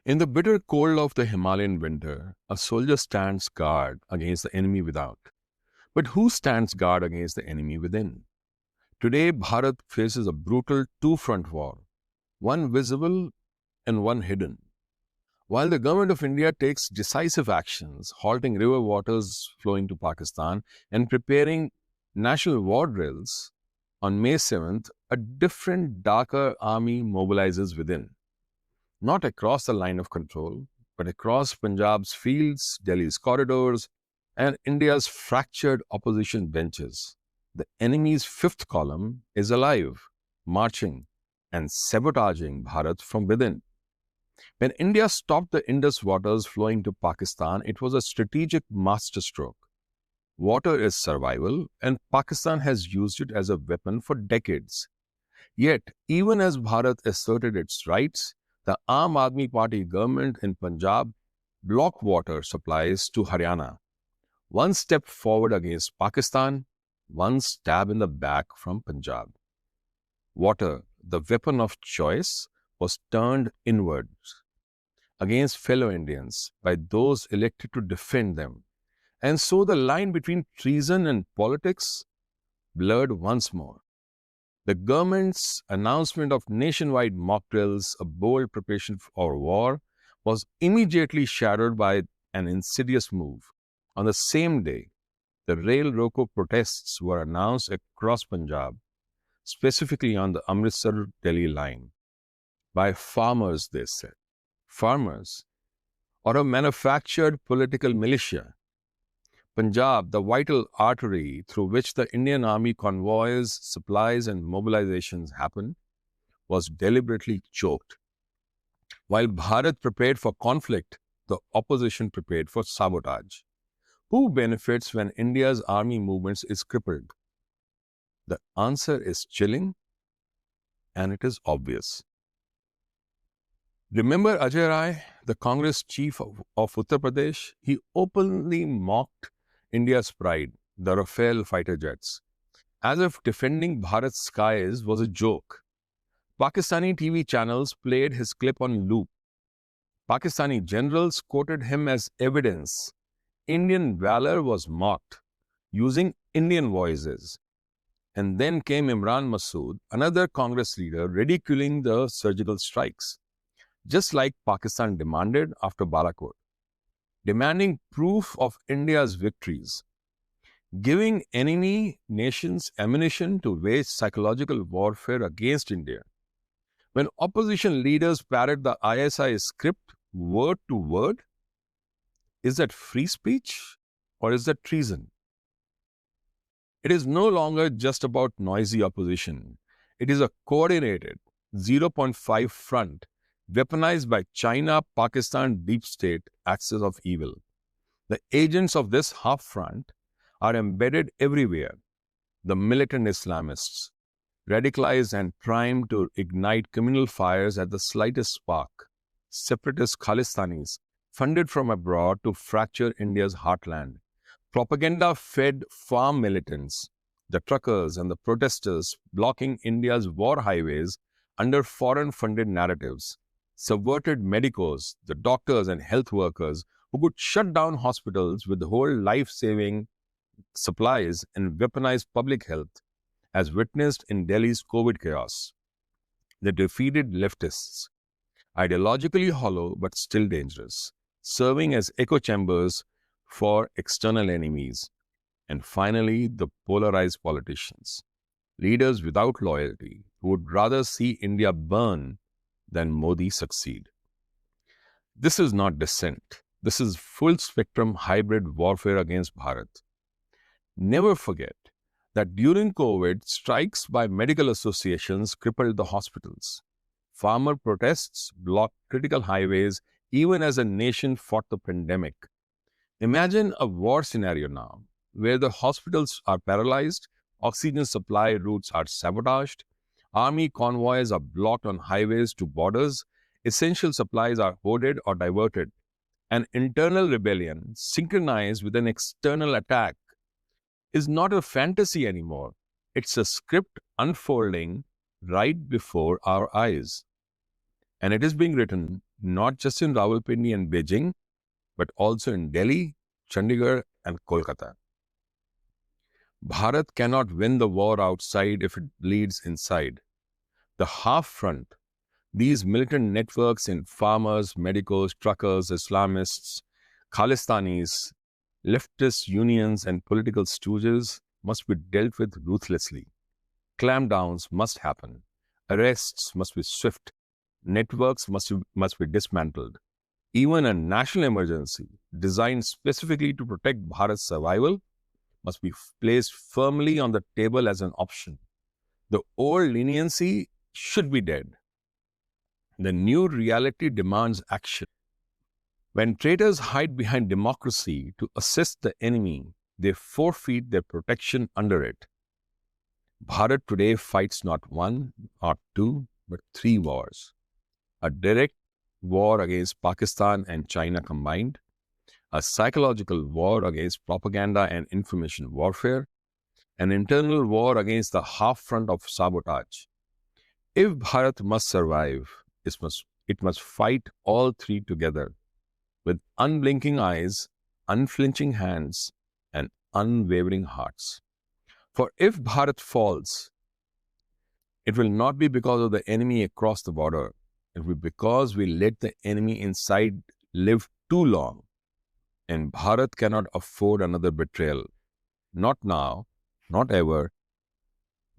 In the bitter cold of the Himalayan winter, a soldier stands guard against the enemy without. But who stands guard against the enemy within? Today, Bharat faces a brutal two-front war, one visible and one hidden. While the government of India takes decisive actions, halting river waters flowing to Pakistan and preparing national war drills, on May 7th, a different, darker army mobilizes within. Not across the line of control, but across Punjab's fields, Delhi's corridors, and India's fractured opposition benches. The enemy's fifth column is alive, marching, and sabotaging Bharat from within. When India stopped the Indus waters flowing to Pakistan, it was a strategic masterstroke. Water is survival, and Pakistan has used it as a weapon for decades. Yet, even as Bharat asserted its rights, the Aam Aadmi Party government in Punjab blocked water supplies to Haryana. One step forward against Pakistan, one stab in the back from Punjab. Water, the weapon of choice, was turned inwards against fellow Indians by those elected to defend them. And so the line between treason and politics blurred once more. The government's announcement of nationwide mock drills, a bold preparation for war, was immediately shadowed by an insidious move. On the same day, the Rail Roko protests were announced across Punjab, specifically on the Amritsar-Delhi line, by farmers, they said. Farmers, or a manufactured political militia. Punjab, the vital artery through which the Indian Army convoys, supplies, and mobilizations happen, was deliberately choked. While Bharat prepared for conflict, the opposition prepared for sabotage. Who benefits when India's army movements is crippled? The answer is chilling, and it is obvious. Remember Ajay Rai, the Congress chief of Uttar Pradesh? He openly mocked India's pride, the Rafale fighter jets, as if defending Bharat's skies was a joke. Pakistani TV channels played his clip on loop. Pakistani generals quoted him as evidence. Indian valor was mocked, using Indian voices. And then came Imran Masood, another Congress leader, ridiculing the surgical strikes, just like Pakistan demanded after Balakot, demanding proof of India's victories, giving enemy nations ammunition to wage psychological warfare against India. When opposition leaders parrot the ISI script word to word, is that free speech or is that treason? It is no longer just about noisy opposition. It is a coordinated 0.5 front weaponized by China, Pakistan, deep state axis of evil. The agents of this half front are embedded everywhere. The militant Islamists, radicalized and primed to ignite communal fires at the slightest spark. Separatist Khalistanis, funded from abroad to fracture India's heartland. Propaganda-fed farm militants, the truckers and the protesters blocking India's war highways under foreign-funded narratives. Subverted medicos, the doctors and health workers who could shut down hospitals with whole life-saving supplies and weaponize public health, as witnessed in Delhi's COVID chaos. The defeated leftists, ideologically hollow but still dangerous, serving as echo chambers for external enemies. And finally, the polarized politicians, leaders without loyalty who would rather see India burn than Modi succeed. This is not dissent. This is full-spectrum hybrid warfare against Bharat. Never forget that during COVID, strikes by medical associations crippled the hospitals. Farmer protests blocked critical highways even as a nation fought the pandemic. Imagine a war scenario now, where the hospitals are paralyzed, oxygen supply routes are sabotaged, army convoys are blocked on highways to borders, essential supplies are hoarded or diverted. An internal rebellion synchronized with an external attack is not a fantasy anymore. It's a script unfolding right before our eyes. And it is being written not just in Rawalpindi and Beijing, but also in Delhi, Chandigarh, and Kolkata. Bharat cannot win the war outside if it bleeds inside. The half front, these militant networks in farmers, medicos, truckers, Islamists, Khalistanis, leftist unions, and political stooges must be dealt with ruthlessly. Clampdowns must happen. Arrests must be swift. Networks must be dismantled. Even a national emergency designed specifically to protect Bharat's survival must be placed firmly on the table as an option. The old leniency should be dead. The new reality demands action. When traitors hide behind democracy to assist the enemy, they forfeit their protection under it. Bharat today fights not one, not two, but three wars. A direct war against Pakistan and China combined, a psychological war against propaganda and information warfare, an internal war against the half front of sabotage. If Bharat must survive, it must fight all three together with unblinking eyes, unflinching hands, and unwavering hearts. For if Bharat falls, it will not be because of the enemy across the border. It will be because we let the enemy inside live too long. And Bharat cannot afford another betrayal. Not now, not ever.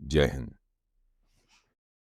Jai Hind.